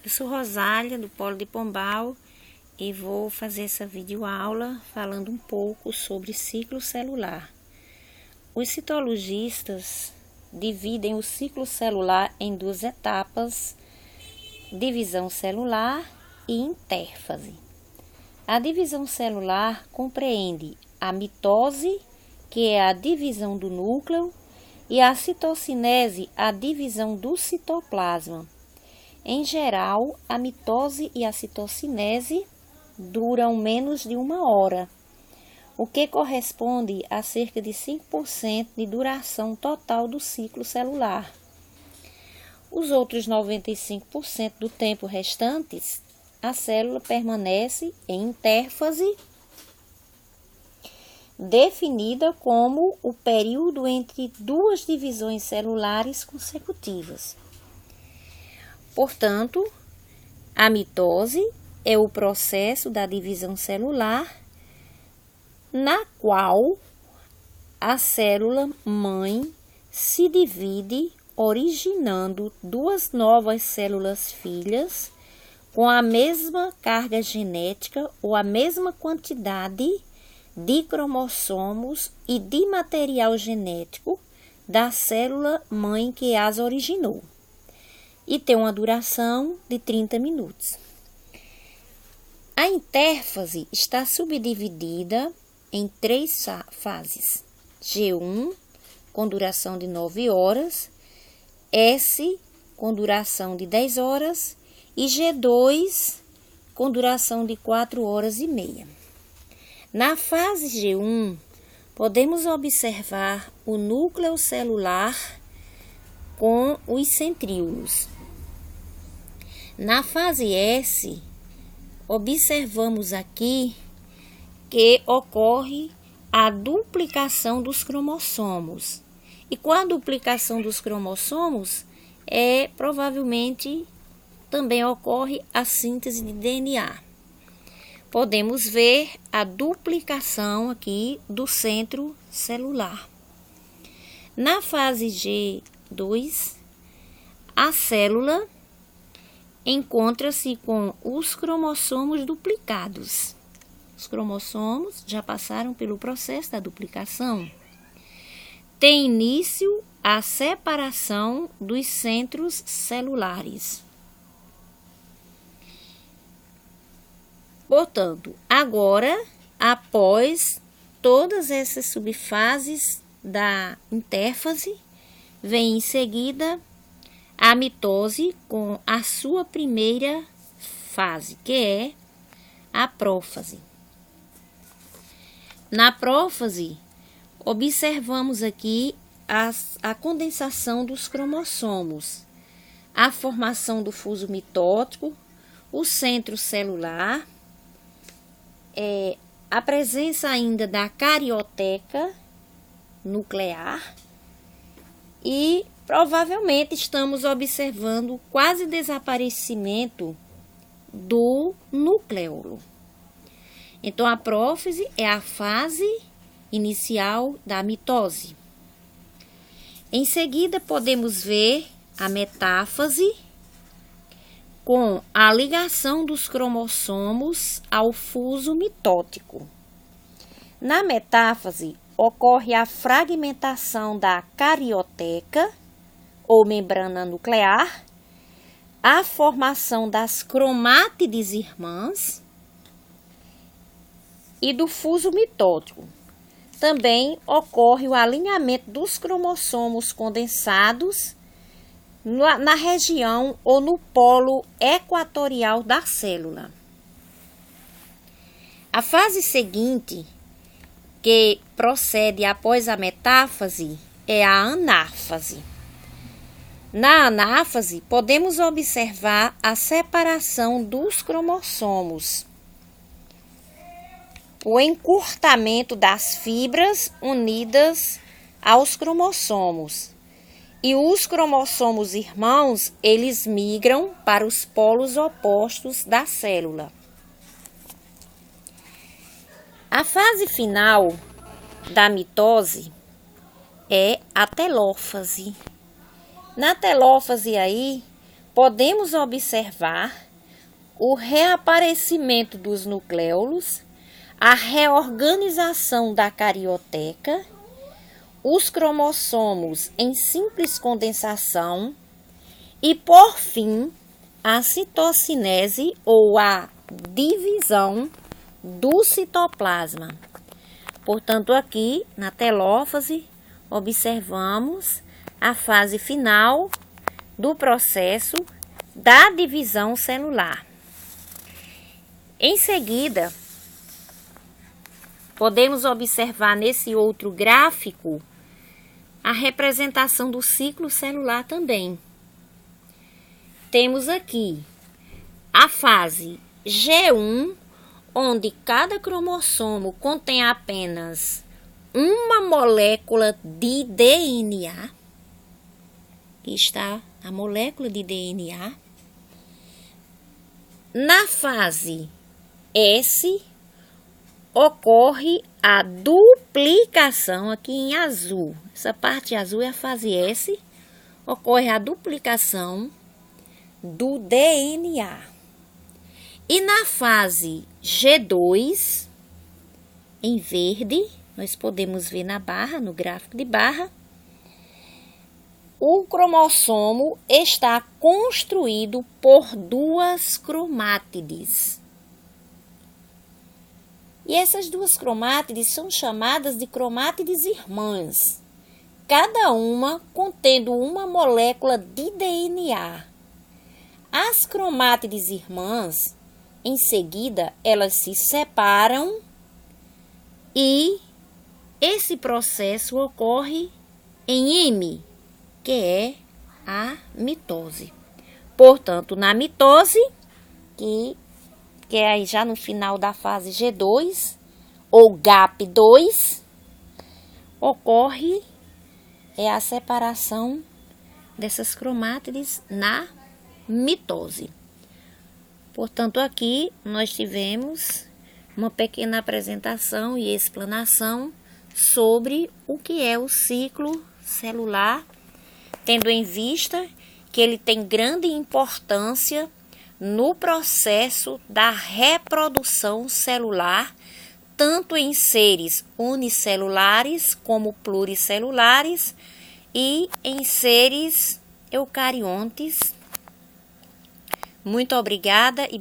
Eu sou Rosália, do Polo de Pombal, e vou fazer essa videoaula falando um pouco sobre ciclo celular. Os citologistas dividem o ciclo celular em duas etapas: divisão celular e intérfase. A divisão celular compreende a mitose, que é a divisão do núcleo, e a citocinese, a divisão do citoplasma. Em geral, a mitose e a citocinese duram menos de 1 hora, o que corresponde a cerca de 5% de duração total do ciclo celular. Os outros 95% do tempo restantes, a célula permanece em intérfase, definida como o período entre duas divisões celulares consecutivas. Portanto, a mitose é o processo da divisão celular, na qual a célula mãe se divide, originando duas novas células filhas com a mesma carga genética ou a mesma quantidade de cromossomos e de material genético da célula mãe que as originou, e tem uma duração de 30 minutos. A intérfase está subdividida em 3 fases: G1, com duração de 9 horas, S, com duração de 10 horas, e G2, com duração de 4 horas e meia. Na fase G1, podemos observar o núcleo celular com os centríolos. Na fase S, observamos aqui que ocorre a duplicação dos cromossomos. E com a duplicação dos cromossomos, provavelmente também ocorre a síntese de DNA. Podemos ver a duplicação aqui do centro celular. Na fase G2, a célula encontra-se com os cromossomos duplicados. Os cromossomos já passaram pelo processo da duplicação. Tem início a separação dos centros celulares. Portanto, agora, após todas essas subfases da intérfase, vem em seguida a mitose com a sua primeira fase, que é a prófase. Na prófase, observamos aqui a condensação dos cromossomos, a formação do fuso mitótico, o centro celular, a presença ainda da carioteca nuclear, e provavelmente estamos observando o quase desaparecimento do núcleo. Então, a prófase é a fase inicial da mitose. Em seguida, podemos ver a metáfase, com a ligação dos cromossomos ao fuso mitótico. Na metáfase, ocorre a fragmentação da carioteca, ou membrana nuclear, a formação das cromátides irmãs e do fuso mitótico. Também ocorre o alinhamento dos cromossomos condensados na região ou no polo equatorial da célula. A fase seguinte, que procede após a metáfase, é a anáfase. Na anáfase, podemos observar a separação dos cromossomos, o encurtamento das fibras unidas aos cromossomos. E os cromossomos irmãos, eles migram para os polos opostos da célula. A fase final da mitose é a telófase. Na telófase aí, podemos observar o reaparecimento dos nucléolos, a reorganização da carioteca, os cromossomos em simples condensação e, por fim, a citocinese ou a divisão do citoplasma. Portanto, aqui na telófase, observamos a fase final do processo da divisão celular. Em seguida, podemos observar nesse outro gráfico a representação do ciclo celular também. Temos aqui a fase G1, onde cada cromossomo contém apenas uma molécula de DNA. Aqui está a molécula de DNA. Na fase S, ocorre a duplicação, aqui em azul. Essa parte azul é a fase S. Ocorre a duplicação do DNA. E na fase G2, em verde, nós podemos ver na barra, no gráfico de barra, o cromossomo está construído por duas cromátides. E essas duas cromátides são chamadas de cromátides irmãs, cada uma contendo uma molécula de DNA. As cromátides irmãs, em seguida, elas se separam e esse processo ocorre em M, que é a mitose. Portanto, na mitose, que é aí já no final da fase G2, ou GAP2, ocorre a separação dessas cromátides na mitose. Portanto, aqui nós tivemos uma pequena apresentação e explanação sobre o que é o ciclo celular, tendo em vista que ele tem grande importância no processo da reprodução celular, tanto em seres unicelulares como pluricelulares e em seres eucariontes. Muito obrigada e